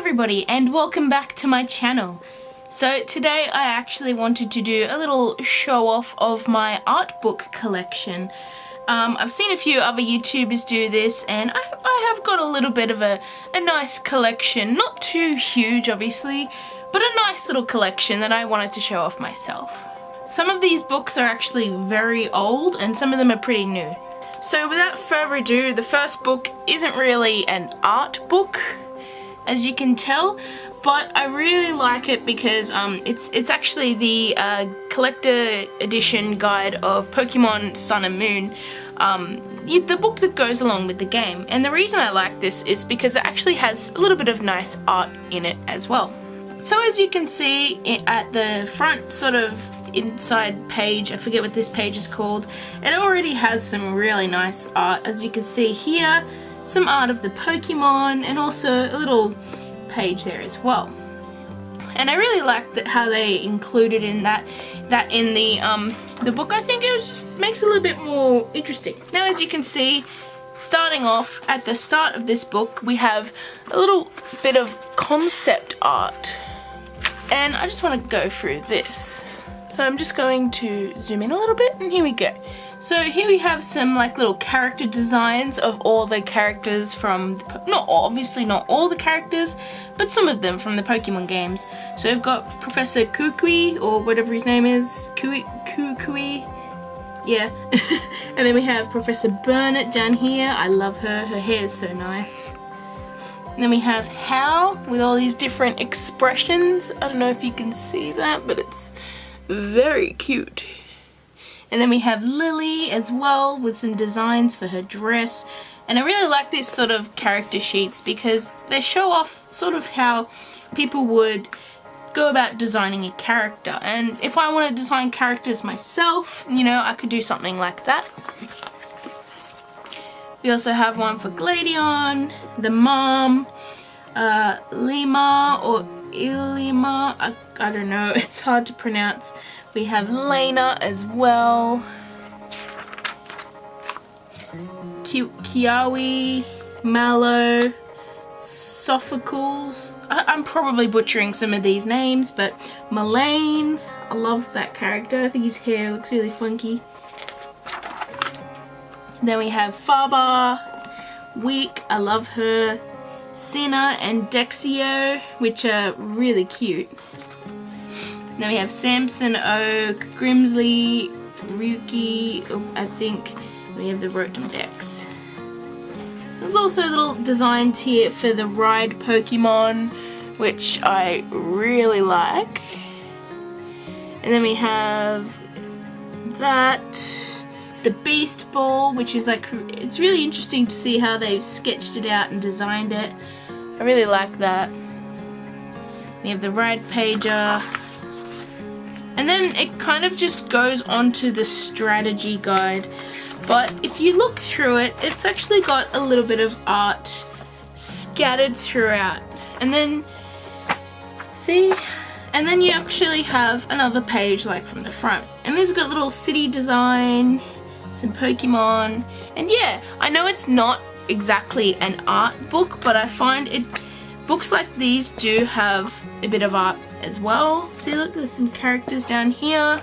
everybody and welcome back to my channel. So today I actually wanted to do a little show off of my art book collection. I've seen a few other YouTubers do this and I have got a little bit of a nice collection. Not too huge obviously, but a nice little collection that I wanted to show off myself. Some of these books are actually very old and some of them are pretty new. So without further ado, the first book isn't really an art book, as you can tell, but I really like it because it's actually the collector edition guide of Pokemon Sun and Moon, the book that goes along with the game. And the reason I like this is because it actually has a little bit of nice art in it as well. So as you can see at the front sort of inside page, I forget what this page is called, it already has some really nice art. As you can see here, some art of the Pokemon and also a little page there as well. And I really like that how they included in that in the book. I think it just makes it a little bit more interesting. Now as you can see, starting off at the start of this book, we have a little bit of concept art, and I just want to go through this. So I'm just going to zoom in a little bit, and here we go. So here we have some like little character designs of all the characters from, obviously not all the characters, but some of them from the Pokemon games. So we've got Professor Kukui, or whatever his name is, Kukui, yeah. And then we have Professor Burnett down here. I love her, her hair is so nice. And then we have Hal with all these different expressions. I don't know if you can see that, but it's very cute. And then we have Lily as well with some designs for her dress. And I really like these sort of character sheets because they show off sort of how people would go about designing a character. And if I want to design characters myself, you know, I could do something like that. We also have one for Gladion, the mom, Lima or Ilima, I don't know, it's hard to pronounce. We have Lena as well, Kiawi, Mallow, Sophocles, I'm probably butchering some of these names, but Mullane, I love that character, I think his hair looks really funky. Then we have Faber, Week, I love her, Cinna and Dexio, which are really cute. Then we have Samson Oak, Grimsley, Ryuki, I think we have the Rotom Dex. There's also little designs here for the Ride Pokemon, which I really like. And then we have that, the Beast Ball, which is like, it's really interesting to see how they've sketched it out and designed it. I really like that. We have the Ride Pager. And then it kind of just goes onto the strategy guide. But if you look through it, it's actually got a little bit of art scattered throughout. And then, see? And then you actually have another page like from the front. And this has got a little city design, some Pokemon, and yeah, I know it's not exactly an art book, but I find books like these do have a bit of art as well. See, look, there's some characters down here,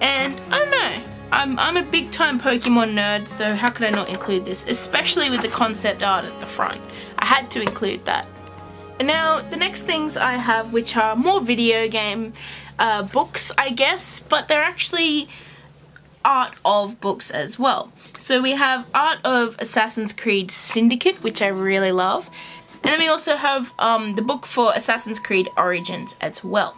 and I don't know, I'm a big time Pokemon nerd, so how could I not include this, especially with the concept art at the front. I had to include that. And now the next things I have, which are more video game books, I guess, but they're actually art of books as well. So we have art of Assassin's Creed Syndicate, which I really love, and then we also have the book for Assassin's Creed Origins as well.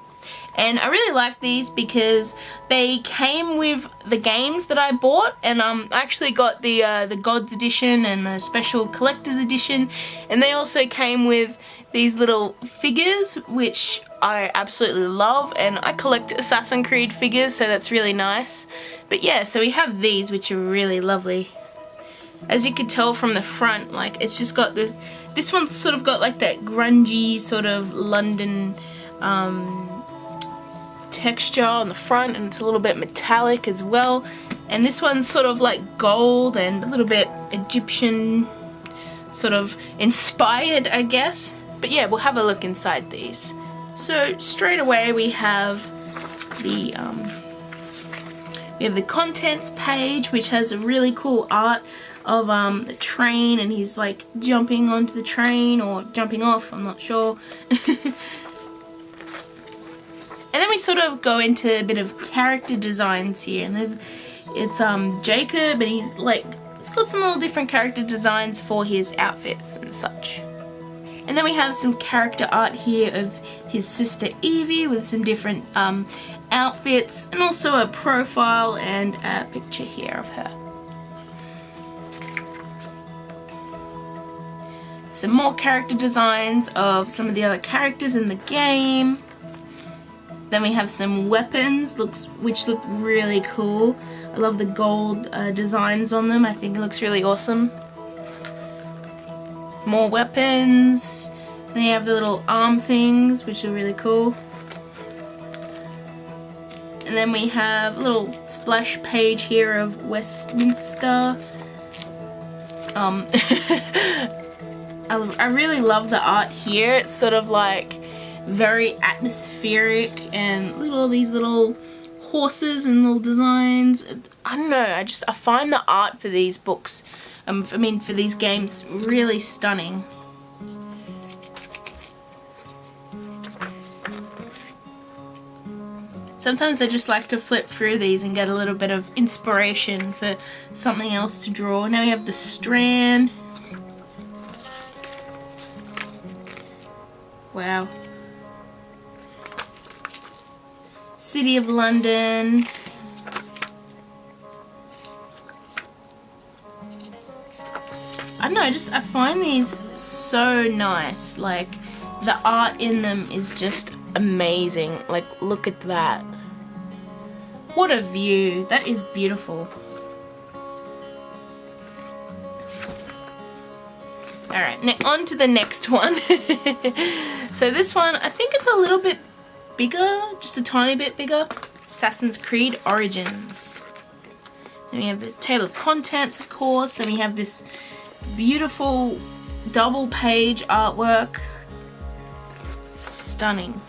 And I really like these because they came with the games that I bought, and I actually got the Gods edition and the special collector's edition, and they also came with these little figures, which I absolutely love, and I collect Assassin's Creed figures, so that's really nice. But yeah, so we have these, which are really lovely. As you can tell from the front, like, it's just got this one's sort of got like that grungy sort of London texture on the front, and it's a little bit metallic as well. And this one's sort of like gold and a little bit Egyptian sort of inspired, I guess. But yeah, we'll have a look inside these. So straight away we have the contents page, which has a really cool art of the train, and he's like jumping onto the train or jumping off, I'm not sure. And then we sort of go into a bit of character designs here, and it's Jacob, and he's like, it's got some little different character designs for his outfits and such. And then we have some character art here of his sister Evie with some different outfits, and also a profile and a picture here of her. Some more character designs of some of the other characters in the game. Then we have some weapons which look really cool. I love the gold designs on them. I think it looks really awesome. More weapons. They have the little arm things, which are really cool. And then we have a little splash page here of Westminster. I really love the art here. It's sort of like very atmospheric, and look at all these little horses and little designs. I don't know, I find the art for these books, for these games, really stunning. Sometimes I just like to flip through these and get a little bit of inspiration for something else to draw. Now we have the Strand. Wow. City of London. I don't know, I find these so nice. Like, the art in them is just amazing. Like, look at that. What a view. That is beautiful. Alright, now on to the next one. So this one, I think it's a little bit bigger, just a tiny bit bigger. Assassin's Creed Origins. Then we have the table of contents, of course. Then we have this beautiful double page artwork. Stunning.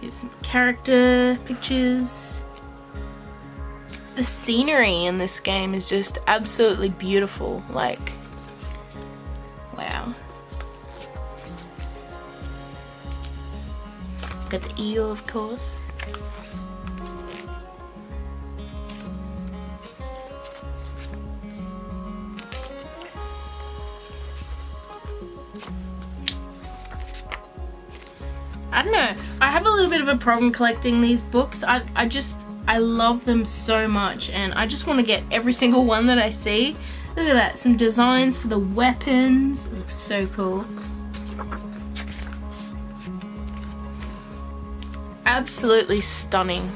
We have some character pictures. The scenery in this game is just absolutely beautiful. Like, wow. Got the eel, of course. I don't know, I have a little bit of a problem collecting these books. I love them so much, and I just want to get every single one that I see. Look at that, some designs for the weapons. It looks so cool. Absolutely stunning.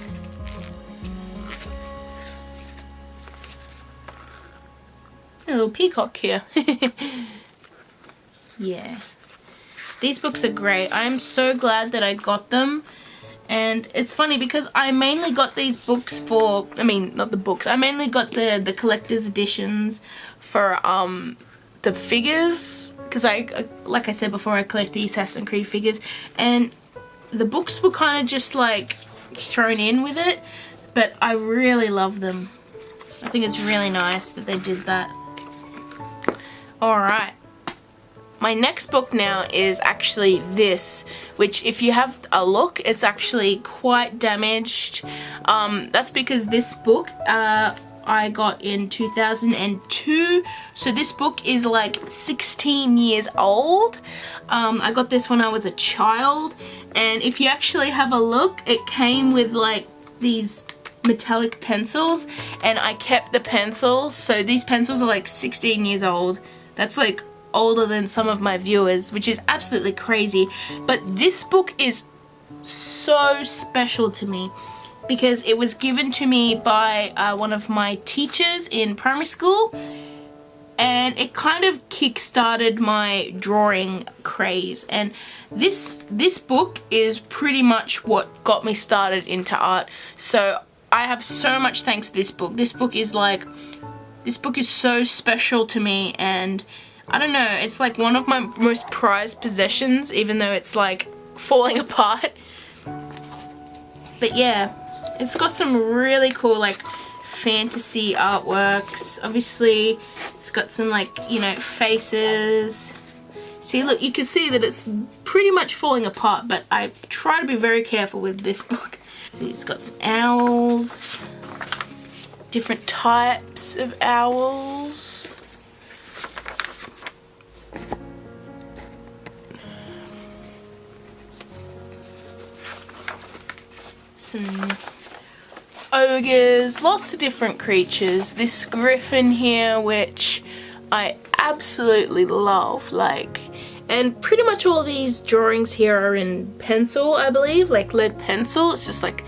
A little peacock here. Yeah. These books are great. I'm so glad that I got them. And it's funny because I mainly got these books for, not the books, I mainly got the collector's editions for the figures, because like I said before, I collect the Assassin's Creed figures, and the books were kind of just like thrown in with it, but I really love them. I think it's really nice that they did that. Alright. My next book now is actually this, which if you have a look, it's actually quite damaged. That's because this book I got in 2002, so this book is like 16 years old. I got this when I was a child, and if you actually have a look, it came with like these metallic pencils, and I kept the pencils, so these pencils are like 16 years old. That's like older than some of my viewers, which is absolutely crazy. But this book is so special to me because it was given to me by one of my teachers in primary school, and it kind of kick-started my drawing craze. And this book is pretty much what got me started into art. So I have so much thanks to this book. This book is so special to me, and I don't know, it's like one of my most prized possessions, even though it's like falling apart. But yeah, it's got some really cool like fantasy artworks. Obviously it's got some like, you know, faces. See, look, you can see that it's pretty much falling apart, but I try to be very careful with this book. See, it's got some owls, different types of owls. Some ogres, lots of different creatures. This griffin here, which I absolutely love, like, and pretty much all these drawings here are in pencil, I believe, like lead pencil. It's just like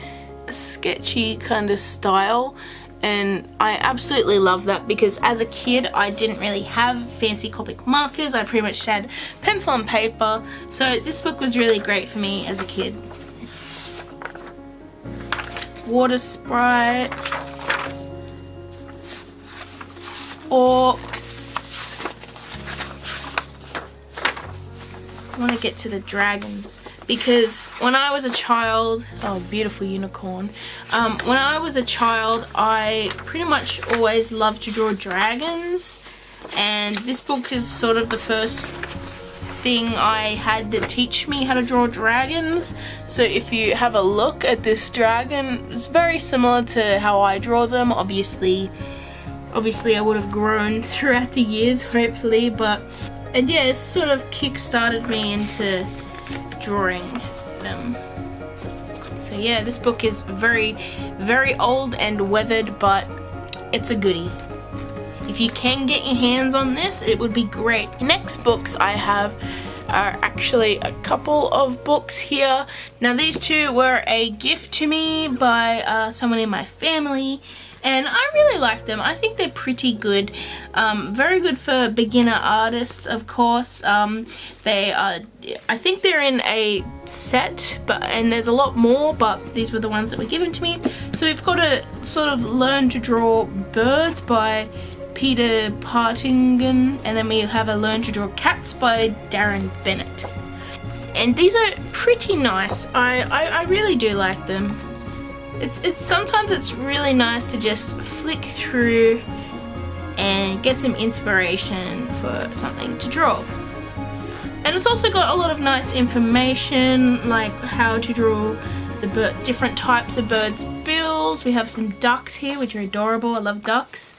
a sketchy kind of style, and I absolutely love that because as a kid I didn't really have fancy Copic markers. I pretty much had pencil and paper, so this book was really great for me as a kid. Water sprite, orcs. I want to get to the dragons because when I was a child, oh, beautiful unicorn. When I was a child, I pretty much always loved to draw dragons, and this book is sort of the first thing I had to teach me how to draw dragons. So if you have a look at this dragon, it's very similar to how I draw them. Obviously I would have grown throughout the years, hopefully, but and yeah, it sort of kick-started me into drawing them. So yeah, this book is very, very old and weathered, but it's a goodie. If you can get your hands on this, it would be great. Next books I have are actually a couple of books here. Now these two were a gift to me by someone in my family, and I really like them. I think they're pretty good. Very good for beginner artists, of course. They are, I think they're in a set, and there's a lot more, but these were the ones that were given to me. So we've got to sort of learn to draw birds by Peter Partingen, and then we have a Learn to Draw Cats by Darren Bennett. And these are pretty nice. I really do like them. It's sometimes it's really nice to just flick through and get some inspiration for something to draw. And it's also got a lot of nice information, like how to draw the different types of birds' bills. We have some ducks here, which are adorable. I love ducks.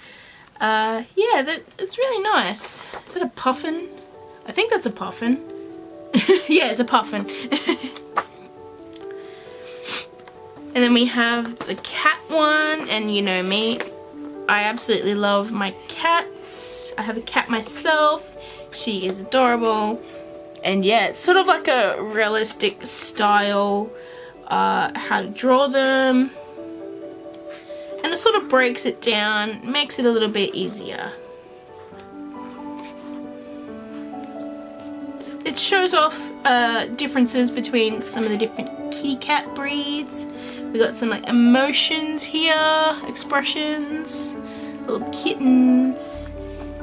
Yeah, it's really nice. Is that a puffin? I think that's a puffin. Yeah, it's a puffin. And then we have the cat one, and you know me, I absolutely love my cats. I have a cat myself. She is adorable. And yeah, it's sort of like a realistic style, how to draw them. And it sort of breaks it down, makes it a little bit easier. It shows off differences between some of the different kitty cat breeds. We got some like emotions here, expressions, little kittens,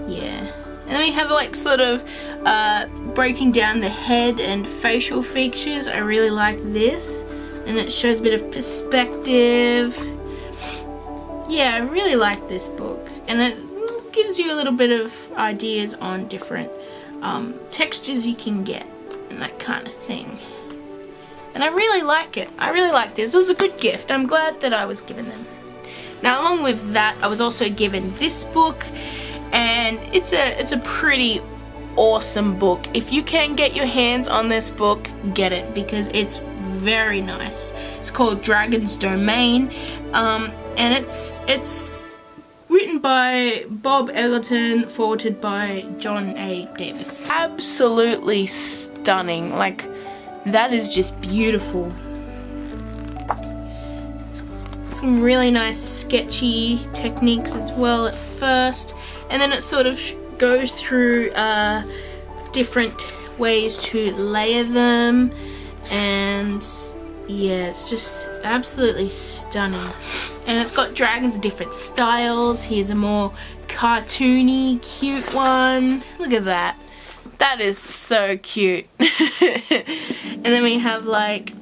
yeah. And then we have like sort of breaking down the head and facial features. I really like this, and it shows a bit of perspective. Yeah, I really like this book, and it gives you a little bit of ideas on different textures you can get and that kind of thing. And I really like it. I really like this. It was a good gift. I'm glad that I was given them. Now, along with that, I was also given this book, and it's a pretty awesome book. If you can get your hands on this book, get it, because it's very nice. It's called Dragon's Domain, and it's written by Bob Egerton, forwarded by John A. Davis. Absolutely stunning. Like, that is just beautiful. It's some really nice sketchy techniques as well at first, and then it sort of goes through different ways to layer them, and yeah, it's just absolutely stunning. And it's got dragons of different styles. Here's a more cartoony, cute one. Look at that. That is so cute. And then we have like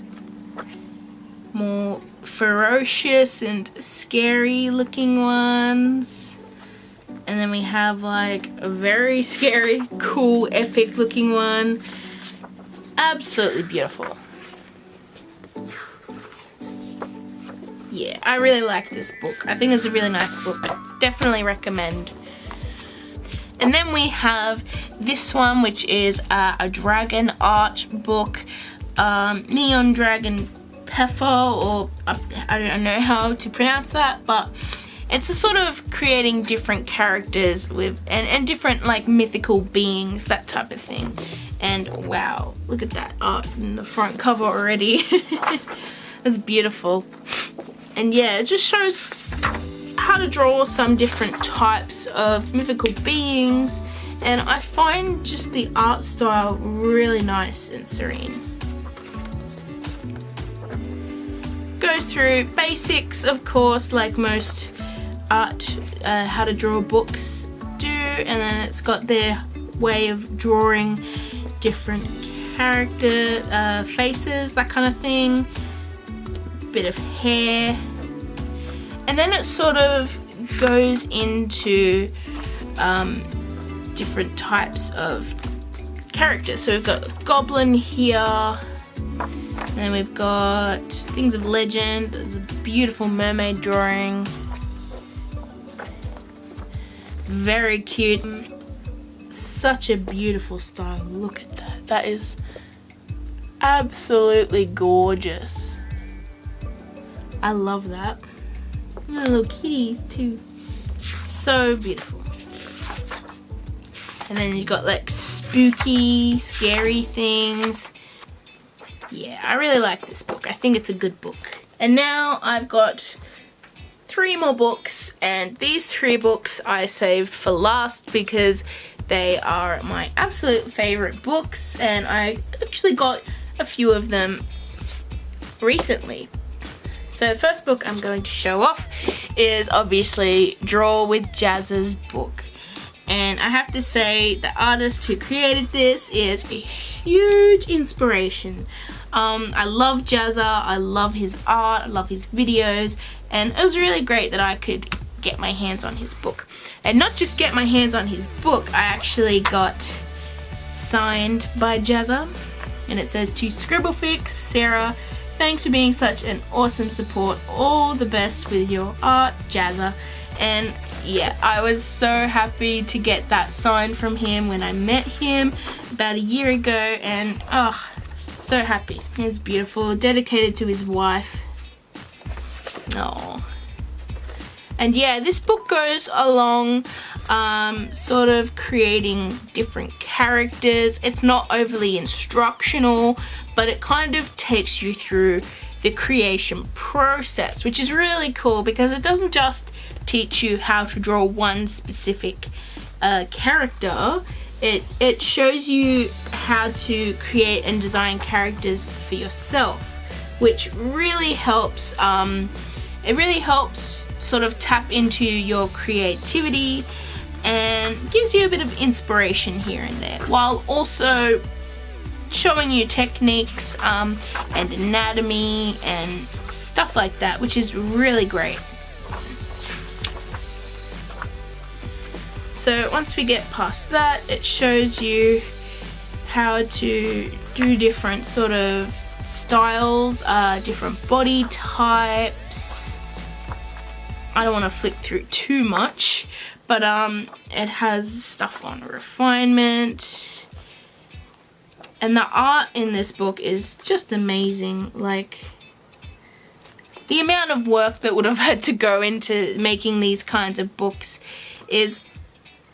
more ferocious and scary looking ones. And then we have like a very scary, cool, epic looking one. Absolutely beautiful. Yeah, I really like this book. I think it's a really nice book. Definitely recommend. And then we have this one, which is a dragon art book. Neon Dragon Peffer, or I don't know how to pronounce that, but it's a sort of creating different characters with and different like mythical beings, that type of thing. And wow, look at that art in the front cover already. It's beautiful. And yeah, it just shows how to draw some different types of mythical beings, and I find just the art style really nice and serene. Goes through basics, of course, like most art, how to draw books do, and then it's got their way of drawing different character faces, that kind of thing. Bit of hair, and then it sort of goes into different types of characters. So we've got a goblin here, and then we've got things of legend. There's a beautiful mermaid drawing, very cute, such a beautiful style. Look at that, that is absolutely gorgeous. I love that. Little kitties too. So beautiful. And then you got like spooky, scary things. Yeah, I really like this book. I think it's a good book. And now I've got 3 more books, and these 3 books I saved for last because they are my absolute favorite books, and I actually got a few of them recently. So the first book I'm going to show off is obviously Draw with Jazza's book. And I have to say the artist who created this is a huge inspiration. I love Jazza, I love his art, I love his videos, and it was really great that I could get my hands on his book. And not just get my hands on his book, I actually got signed by Jazza. And it says, "To Scribblefix, Sarah, thanks for being such an awesome support. All the best with your art, Jazza." And yeah, I was so happy to get that signed from him when I met him about a year ago, and oh, so happy. It's beautiful, dedicated to his wife. Oh. And yeah, this book goes along sort of creating different characters. It's not overly instructional, but it kind of takes you through the creation process, which is really cool because it doesn't just teach you how to draw one specific character. It shows you how to create and design characters for yourself, which really helps. It really helps sort of tap into your creativity and gives you a bit of inspiration here and there, while also showing you techniques and anatomy and stuff like that, which is really great. So once we get past that, it shows you how to do different sort of styles, different body types. I don't want to flick through too much, but it has stuff on refinement. And the art in this book is just amazing. Like, the amount of work that would have had to go into making these kinds of books is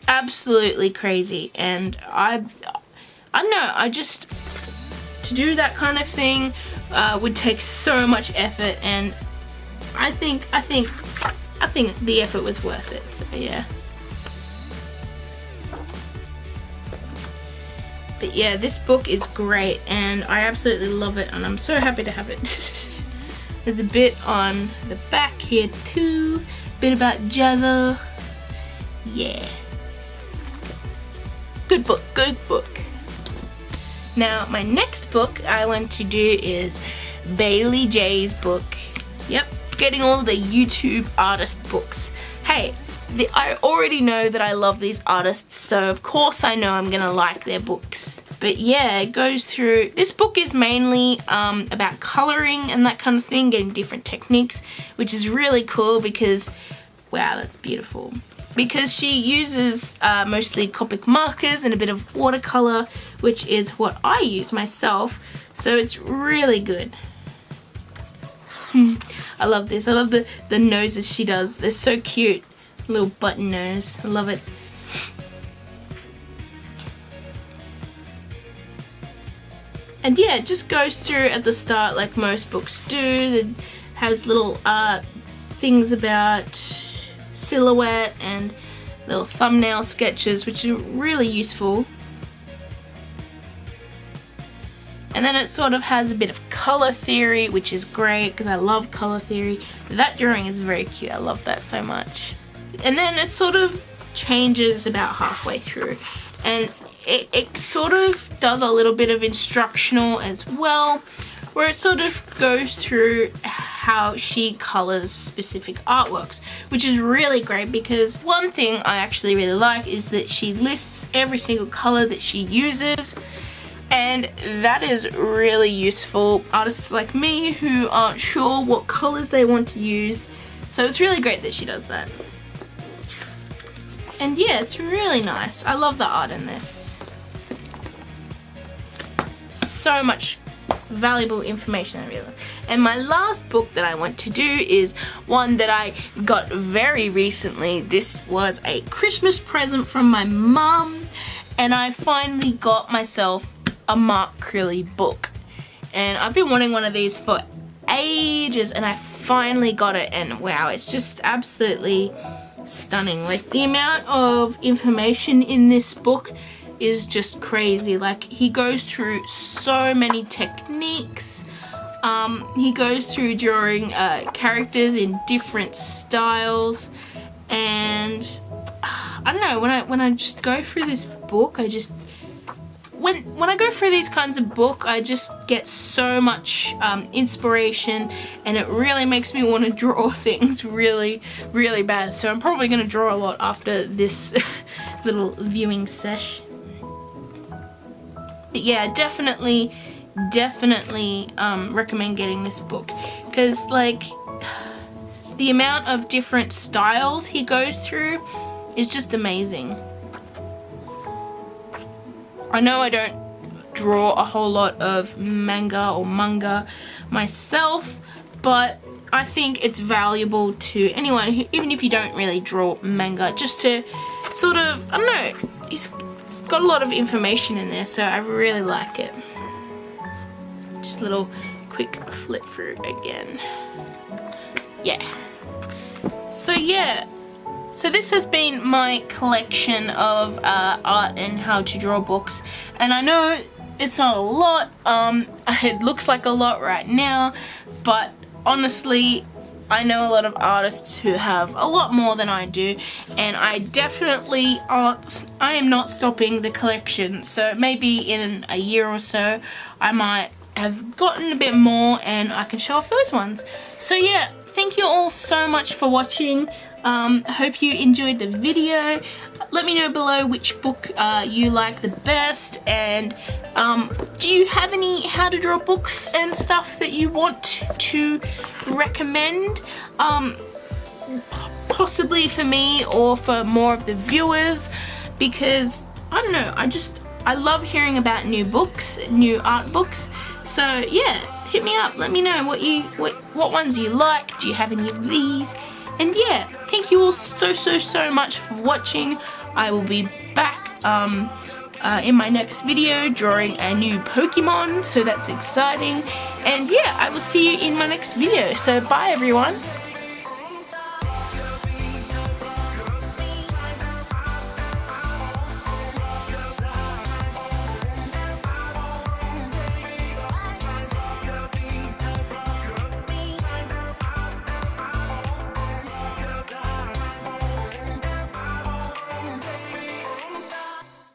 absolutely crazy. And I don't know, I just, to do that kind of thing would take so much effort, and I think the effort was worth it. So yeah. But yeah, this book is great and I absolutely love it, and I'm so happy to have it. There's a bit on the back here too, a bit about Jazza. Yeah. Good book, good book. Now, my next book I want to do is Baylee Jae's book. Yep, getting all the YouTube artist books. Hey, I already know that I love these artists, so of course I know I'm gonna like their books. But yeah, it goes through, this book is mainly about coloring and that kind of thing, getting different techniques, which is really cool because, wow, that's beautiful. Because she uses mostly Copic markers and a bit of watercolor, which is what I use myself, so it's really good. I love this. I love the noses she does. They're so cute. Little button nose. I love it. And yeah, it just goes through at the start like most books do. It has little things about silhouette and little thumbnail sketches, which are really useful. And then it sort of has a bit of color theory, which is great because I love color theory. That drawing is very cute. I love that so much. And then it sort of changes about halfway through, and it sort of does a little bit of instructional as well, where it sort of goes through how she colors specific artworks, which is really great because one thing I actually really like is that she lists every single color that she uses, and that is really useful. Artists like me who aren't sure what colors they want to use, so it's really great that she does that. And yeah, it's really nice. I love the art in this. So much valuable information, I really love. And my last book that I want to do is one that I got very recently. This was a Christmas present from my mum, and I finally got myself a Mark Crilley book. And I've been wanting one of these for ages, and I finally got it, and wow, it's just absolutely stunning. Like, the amount of information in this book is just crazy. Like, he goes through so many techniques. He goes through drawing characters in different styles, and I don't know, when I just go through this book, I just when I go through these kinds of book, I just get so much inspiration, and it really makes me want to draw things really, really bad. So I'm probably going to draw a lot after this little viewing sesh. But yeah, definitely recommend getting this book, because like the amount of different styles he goes through is just amazing. I know I don't draw a whole lot of manga myself, but I think it's valuable to anyone who, even if you don't really draw manga, just to sort of, I don't know, he's got a lot of information in there, so I really like it. Just a little quick flip through again. Yeah. So yeah. So this has been my collection of art and how to draw books, and I know it's not a lot, it looks like a lot right now, but honestly I know a lot of artists who have a lot more than I do, and I am not stopping the collection, so maybe in a year or so I might have gotten a bit more and I can show off those ones. So yeah, thank you all so much for watching. I hope you enjoyed the video. Let me know below which book you like the best, and do you have any how to draw books and stuff that you want to recommend, possibly for me or for more of the viewers, because I don't know, I love hearing about new books, new art books. So yeah, hit me up, let me know what ones you like. Do you have any of these? And yeah, thank you all so much for watching. I will be back in my next video drawing a new Pokemon, so that's exciting. And yeah, I will see you in my next video. So bye everyone.